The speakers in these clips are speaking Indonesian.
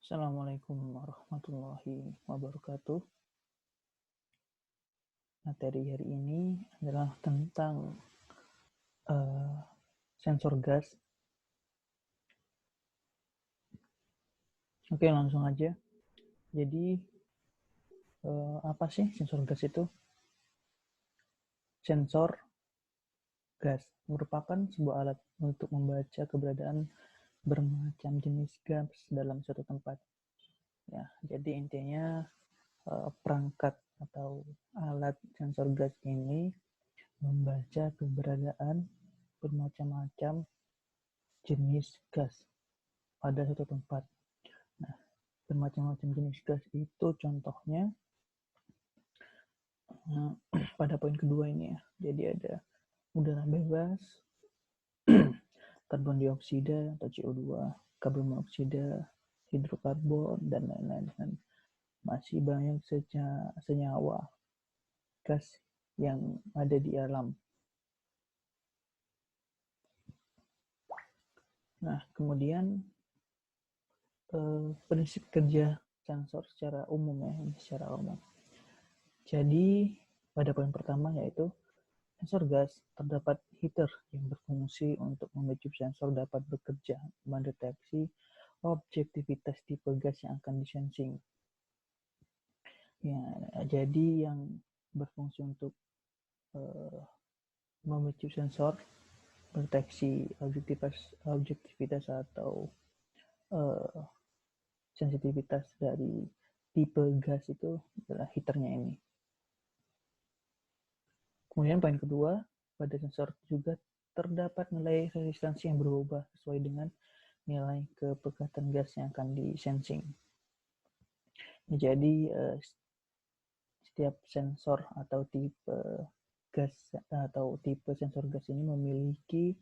Assalamualaikum warahmatullahi wabarakatuh. Materi hari ini adalah tentang sensor gas. Oke, langsung aja. Jadi, apa sih sensor gas itu? Sensor gas merupakan sebuah alat untuk membaca keberadaan bermacam jenis gas dalam suatu tempat. Ya, jadi intinya perangkat atau alat sensor gas ini membaca keberadaan bermacam-macam jenis gas pada suatu tempat. Nah, bermacam-macam jenis gas itu contohnya pada poin kedua ini ya. Jadi ada udara bebas, karbon dioksida atau CO2, karbon monoksida, hidrokarbon, dan lain-lain. Dan masih banyak senyawa gas yang ada di alam. Nah, kemudian prinsip kerja sensor secara umum ya, secara umum. Jadi pada poin pertama yaitu sensor gas terdapat heater yang berfungsi untuk memicu sensor dapat bekerja mendeteksi objektivitas tipe gas yang akan disensing. Ya, jadi yang berfungsi untuk memicu sensor mendeteksi objektivitas atau sensitivitas dari tipe gas itu adalah heaternya ini. Kemudian poin kedua, pada sensor juga terdapat nilai resistansi yang berubah sesuai dengan nilai kepekatan gas yang akan disensing. Jadi setiap sensor atau tipe gas atau tipe sensor gas ini memiliki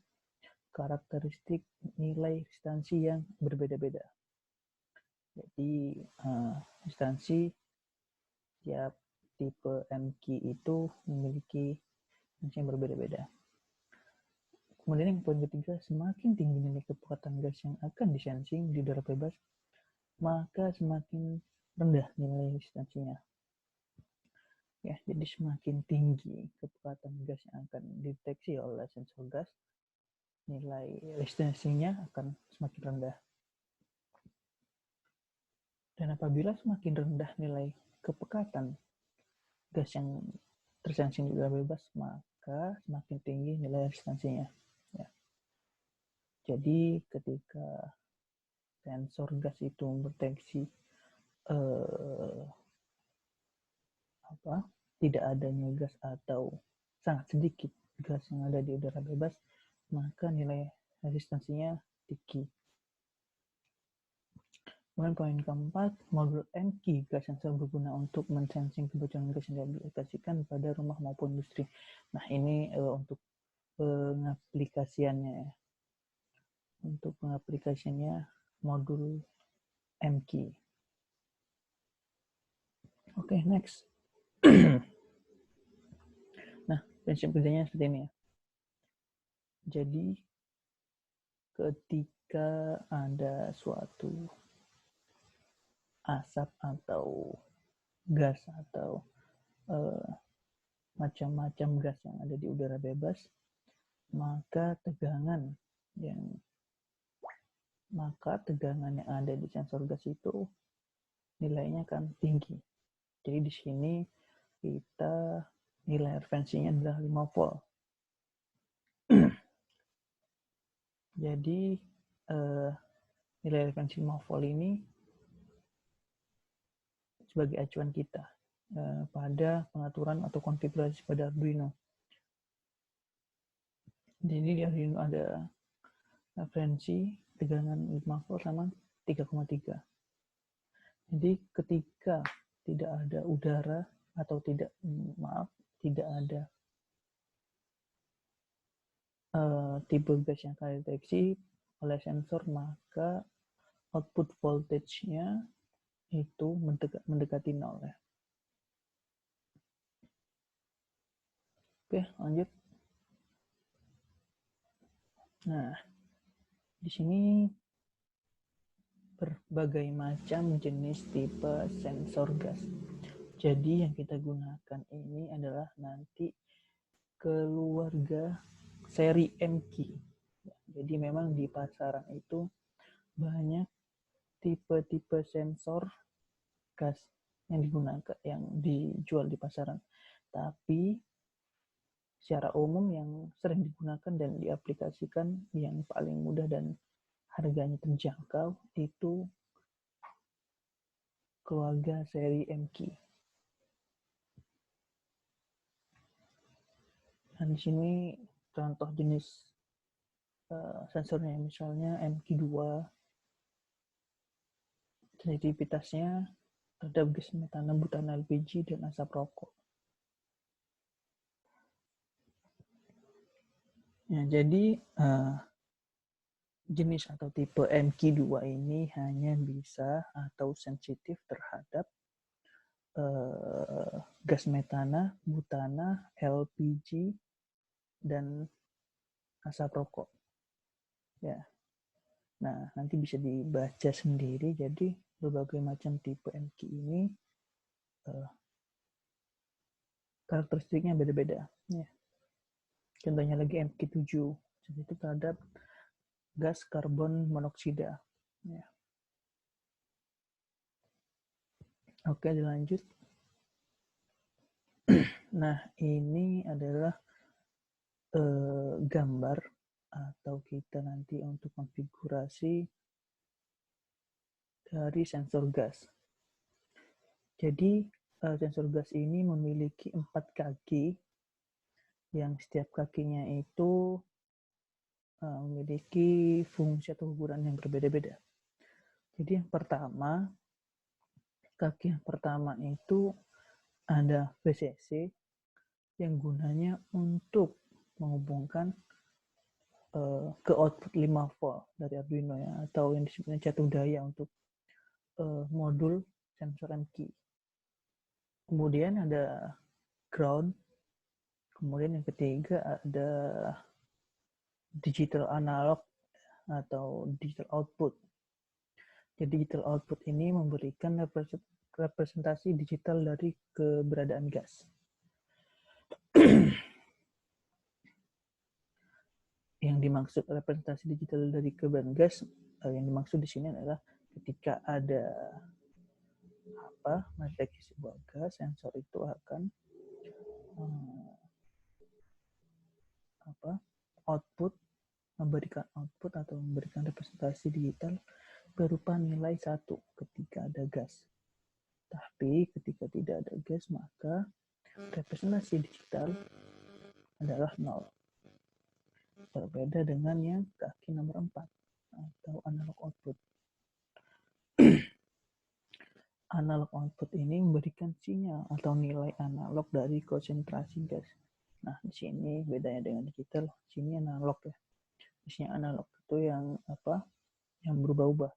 karakteristik nilai resistansi yang berbeda-beda. Jadi resistansi tiap tipe MQ itu memiliki yang berbeda-beda. Kemudian yang poin ketiga, semakin tinggi nilai kepekatan gas yang akan disensing di udara bebas, maka semakin rendah nilai resistansinya. Ya, jadi semakin tinggi kepekatan gas yang akan dideteksi oleh sensor gas, nilai resistansinya akan semakin rendah. Dan apabila semakin rendah nilai kepekatan gas yang tersensing di udara bebas, maka semakin tinggi nilai resistansinya. Ya. Jadi ketika sensor gas itu mendeteksi tidak adanya gas atau sangat sedikit gas yang ada di udara bebas, maka nilai resistansinya tinggi. Kemudian poin keempat, modul MQ gas sensor berguna untuk mensensing kebocoran gas yang diaplikasikan pada rumah maupun industri. Nah, ini untuk pengaplikasiannya ya. Untuk pengaplikasiannya modul MQ. Oke, next. Nah, prinsip kerjanya seperti ini ya. Jadi ketika ada suatu asap atau gas atau macam-macam gas yang ada di udara bebas, maka tegangan yang ada di sensor gas itu nilainya akan tinggi. Jadi di sini kita nilai referensinya adalah 5 volt. Jadi nilai referensi 5 volt ini sebagai acuan kita pada pengaturan atau konfigurasi pada Arduino. Jadi di Arduino ada referensi tegangan 5 volt sama 3,3. Jadi ketika tidak ada udara atau tidak ada tipe gas yang akan dideteksi oleh sensor, maka output voltage-nya itu mendekati 0 ya. Oke, lanjut. Nah, di sini berbagai macam jenis tipe sensor gas. Jadi yang kita gunakan ini adalah nanti keluarga seri MQ. Jadi memang di pasaran itu banyak tipe-tipe sensor gas yang digunakan, yang dijual di pasaran. Tapi secara umum yang sering digunakan dan diaplikasikan yang paling mudah dan harganya terjangkau itu keluarga seri MQ. Nah, di sini contoh jenis sensornya, misalnya MQ2, sensitivitasnya terhadap gas metana, butana, LPG, dan asap rokok. Ya, jadi jenis atau tipe MQ2 ini hanya bisa atau sensitif terhadap gas metana, butana, LPG, dan asap rokok. Ya. Nah, nanti bisa dibaca sendiri. Jadi berbagai macam tipe MQ ini karakteristiknya beda-beda. Ya. Contohnya lagi MQ7, sensitif terhadap gas karbon monoksida. Ya. Oke, dilanjut. Nah, ini adalah gambar atau kita nanti untuk konfigurasi dari sensor gas. Jadi sensor gas ini memiliki 4 kaki yang setiap kakinya itu memiliki fungsi atau ukuran yang berbeda-beda. Jadi yang pertama, kaki yang pertama itu ada VCC yang gunanya untuk menghubungkan ke output 5 volt dari Arduino ya, atau yang disebutnya jatuh daya untuk modul sensor MQ. Kemudian ada ground. Kemudian yang ketiga ada digital analog atau digital output. Jadi digital output ini memberikan representasi digital dari keberadaan gas. Yang dimaksud representasi digital dari keberadaan gas, yang dimaksud di sini adalah ketika ada mendeteksi sebuah gas, sensor itu akan memberikan output atau memberikan representasi digital berupa nilai 1 ketika ada gas. Tapi ketika tidak ada gas, maka representasi digital adalah 0. Berbeda dengan yang kaki nomor 4 atau analog output. Analog output ini memberikan sinyal atau nilai analog dari konsentrasi gas. Nah, di sini bedanya dengan digital, di sini analog ya. Di sini analog itu yang yang berubah-ubah.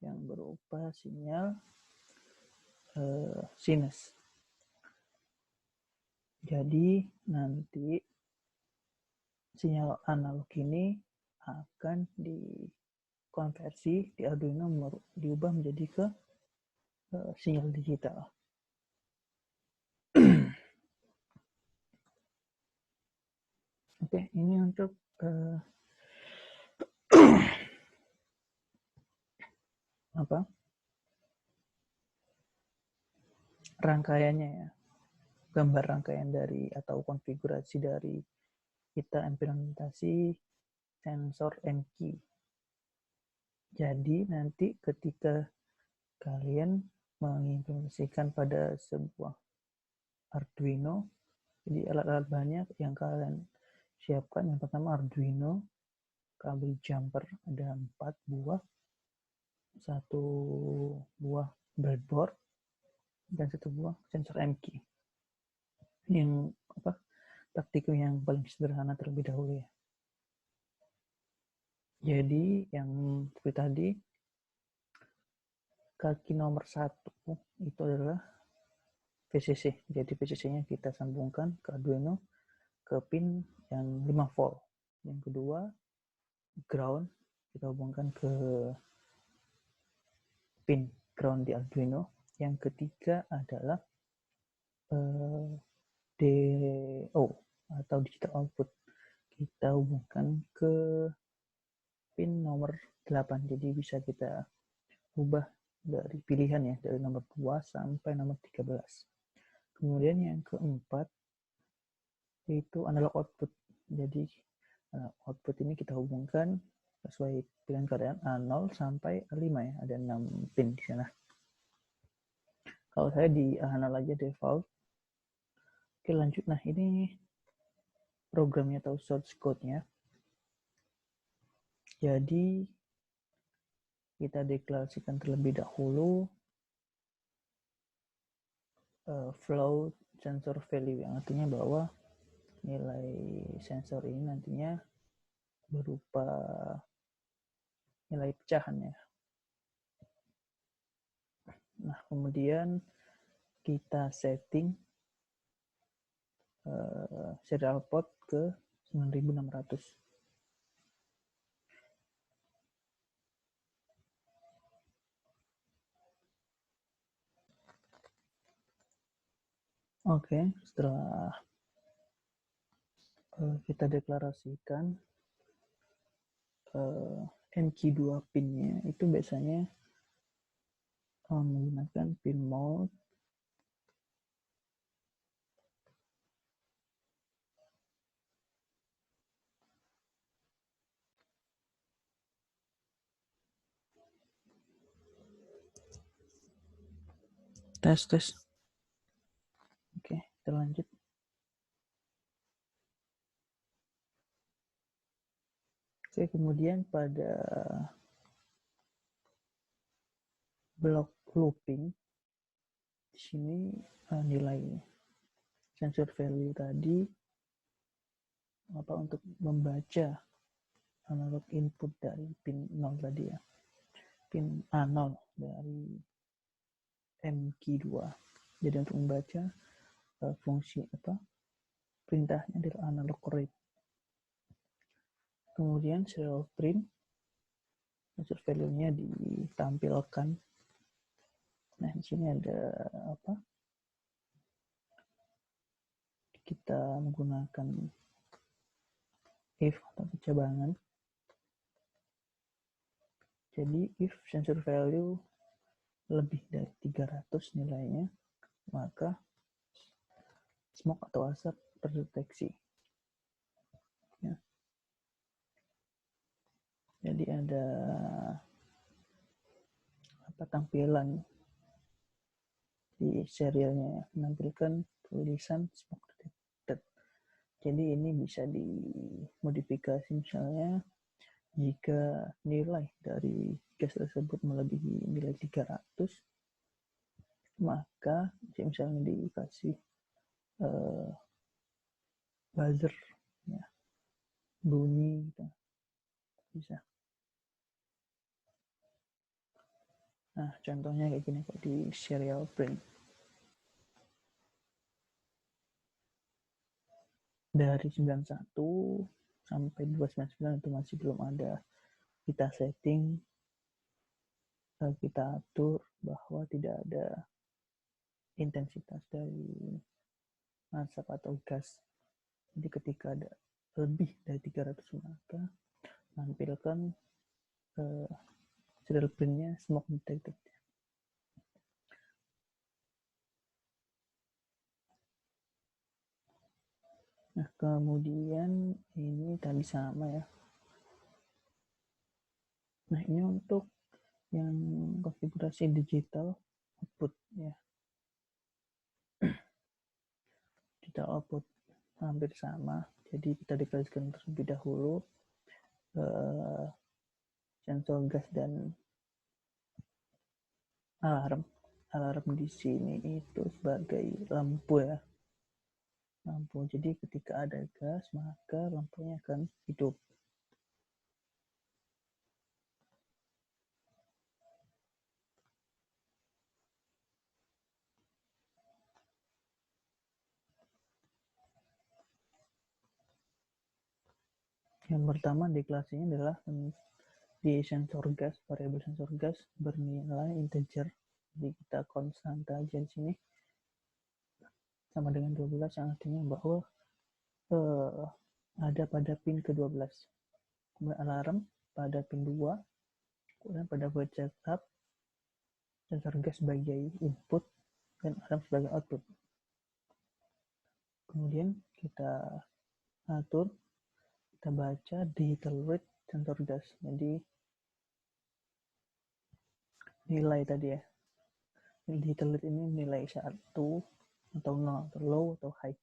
Yang berupa sinyal sinus. Jadi nanti sinyal analog ini akan dikonversi di Arduino, diubah menjadi ke sinyal digital. Oke, ini untuk rangkaiannya ya, gambar rangkaian dari atau konfigurasi dari kita implementasi sensor MQ. Jadi nanti ketika kalian mengimplementasikan pada sebuah Arduino, jadi alat-alat banyak yang kalian siapkan. Yang pertama Arduino, kabel jumper ada 4 buah, 1 buah breadboard, dan 1 buah sensor MQ. Yang praktikum yang paling sederhana terlebih dahulu ya. Jadi yang seperti tadi, kaki nomor 1 itu adalah VCC. Jadi VCC-nya kita sambungkan ke Arduino ke pin yang 5 volt. Yang kedua, ground, kita hubungkan ke pin ground di Arduino. Yang ketiga adalah DO atau digital output. Kita hubungkan ke pin nomor 8. Jadi bisa kita ubah dari pilihan ya, dari nomor 2 sampai nomor 13. Kemudian yang keempat yaitu analog output. Jadi output ini kita hubungkan sesuai pilihan kalian A0 sampai A5 ya, ada 6 pin di sana. Kalau saya di A0 aja default. Oke, lanjut. Nah, ini programnya atau source code-nya. Jadi kita deklarasikan terlebih dahulu float sensor value, yang artinya bahwa nilai sensor ini nantinya berupa nilai pecahan ya. Nah, kemudian kita setting serial port ke 9600. Oke, setelah kita deklarasikan MQ2 pinnya, itu biasanya menggunakan pin mode, tes. Oke, kita lanjut. Oke, kemudian pada blok looping di sini nilai sensor value tadi untuk membaca analog input dari pin 0 tadi ya, pin A0 dari MQ2. Jadi untuk membaca fungsi perintahnya adalah analog read. Kemudian serial print, sensor value-nya ditampilkan. Nah, di sini ada kita menggunakan if atau cabangan. Jadi if sensor value lebih dari 300 nilainya, maka smoke atau asap terdeteksi. Ya. Jadi ada tampilan di serialnya menampilkan tulisan smoke detected. Jadi ini bisa dimodifikasi, misalnya jika nilai dari gas tersebut melebihi nilai 300, maka misalnya dikasih buzzer ya, bunyi gitu. Bisa. Nah, contohnya kayak gini kok di serial print. Dari 91 sampai 299 itu masih belum ada. Kita setting, kita atur bahwa tidak ada intensitas dari asap atau gas. Jadi ketika ada lebih dari 300, maka menampilkan serial printnya smoke detected. Nah, kemudian ini tadi sama ya. Nah, ini untuk yang konfigurasi digital output ya. Digital output hampir sama. Jadi kita deklarasikan terlebih dahulu sensor gas dan alarm. Alarm di sini itu sebagai lampu ya. Lampu. Jadi ketika ada gas, maka lampunya akan hidup. Yang pertama deklarasinya adalah di sensor gas, variabel sensor gas bernilai integer. Jadi kita konstanta aja di sini sama dengan 12, yang artinya bahwa ada pada pin ke-12. Kemudian alarm pada pin 2, kemudian pada void setup sensor gas sebagai input dan alarm sebagai output. Kemudian kita atur, kita baca digital read sensor gas. Jadi nilai tadi ya, digital read ini nilai 1 atau 0 atau low atau high.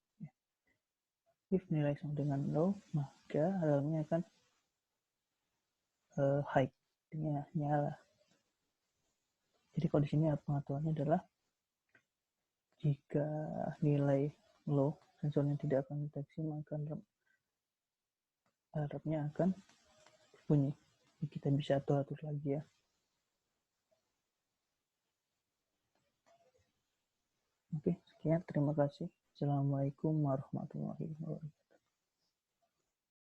If nilai sama dengan low, maka alarmnya akan high, artinya nyala. Jadi kalau di sini pengaturannya adalah jika nilai low, sensornya tidak akan deteksi, maka alarmnya akan bunyi. Jadi kita bisa atur lagi ya. Oke, sekian. Terima kasih. Assalamualaikum warahmatullahi wabarakatuh.